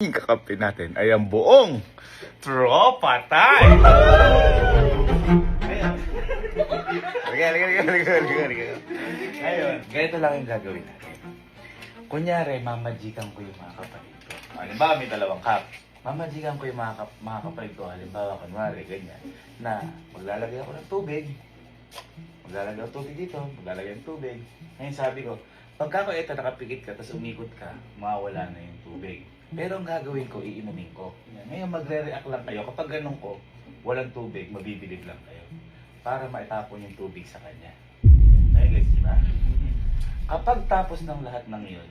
Yung kakampi natin ay ang buong tropa tayo. Ayun, ganito lang yung gagawin natin. Kunyari, mamajikan ko yung mga kapatid ko. Halimbawa, may 2 cup. Mamajikan ko yung mga kapatid ko. Halimbawa, kunwari, ganyan. Na maglalagay ako ng tubig. Maglalagay ako tubig dito. Maglalagay ng tubig. Ngayon sabi ko, pagka ko ito nakapikit ka, tapos umikot ka, mawawala na yung tubig. Pero ang gagawin ko, iinumin ko. Ngayon magre-react lang kayo. Kapag ganun ko, walang tubig, mabibilib lang kayo. Para maitapon yung tubig sa kanya. Nag-gets ba? Kapag tapos ng lahat ng yun,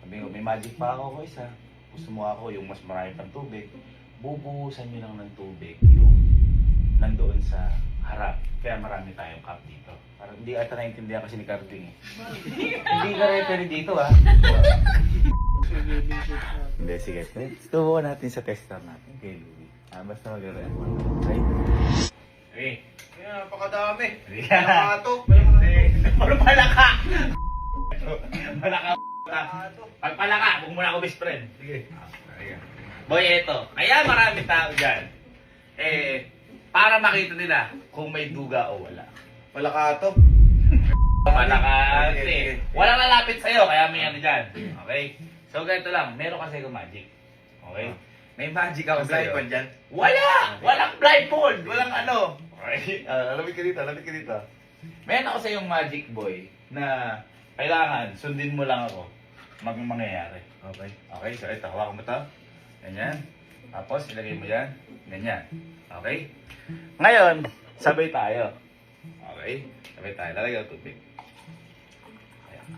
sabi ko, may magic pa ako isa. Gusto mo ako yung mas marami pang tubig. Bubuhusan nyo lang ng tubig yung nandoon sa harap. Kaya marami tayong cup dito. Parang hindi ata naintindihan kasi ni Carding eh. Hindi ka referee dito ah. Hindi, sige. Subukan natin sa tester natin kay Louie. Basta mag-refer. Okay? Okay. Kaya napakadami. Yeah. Nakato. Puro palaka! Palaka Pag palaka, huwag mo na ako best friend. Sige. Boy, eto. Kaya marami tao dyan. Para makita nila kung may duga o wala. Malakato. Palaka. Okay. Walang lalapit sa'yo, kaya may ano dyan. Okay? So, ganito lang. Meron kasi akong magic. Okay? May magic ako sa'yo. Blindfold dyan? Wala! Walang blindfold! Walang ano. Okay? Lamig ka dito, lamig ka dito. Meron ako sa'yong magic boy na kailangan sundin mo lang ako mangyayari. Okay. Okay? So, ito. Hawakan mo ito. Ganyan. Tapos, ilagay mo yan. Ganyan. Okay? Ngayon, sabay tayo. Okay? Sabay tayo. Lalagay ang tubig. Ayan.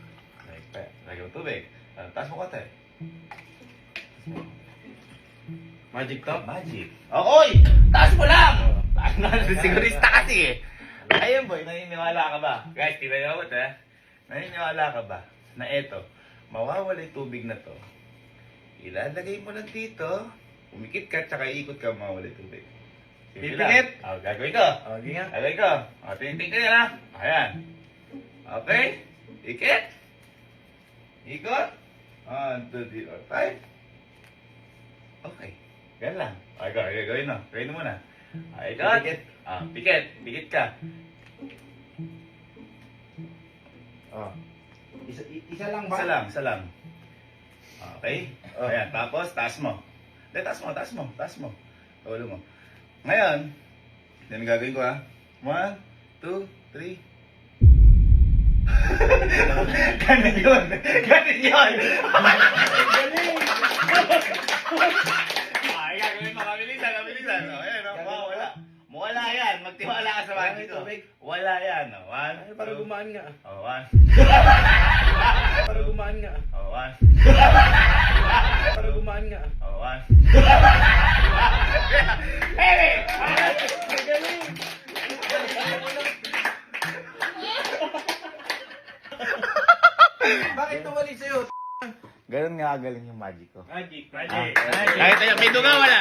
Lalagay ang tubig. Taas mo konti. Magic to? Magic. Oy! Taas mo lang! Ano, sigurista kasi eh. Ayun boy, naniniwala ka ba? Guys, tingnan nyo ako ito eh. Naniniwala ka ba na eto, mawawala yung tubig na to. Ilalagay mo lang dito, umikit ka, tsaka ikot ka, mawawala yung tubig. Pipikit? Gagawin ko. Okay nga. Gagawin ko. Tiniting ka yan ha. Ayan. Okay? Ikit. Ikot. 1, 2, 3, 4, 5. Okay. Yan lang. Okay, gawin mo. Gawin mo na. Ikot. Pikit. Pikit. Pikit ka. Oh. Isa lang ba? Isa lang, isa lang. Okay? Oh. Ayan, tapos taas mo. Hindi, taas mo. Ulo mo. Ngayon, yan ang gagawin ko ha. 1, 2, 3. Ganun yun. Ay, gagawin mo. Kabilisan. O, ayan o. Wala. Wala yan. Magtiwala ka sa magic ko. Wala yan. 1, Para gumaan nga. 1. Para gumaan nga. 1. Para gumaan nga. 1. Hey! Bakit tumali sa'yo? Ganun nga galing yung magic ko. Magic. Kahit may duga wala.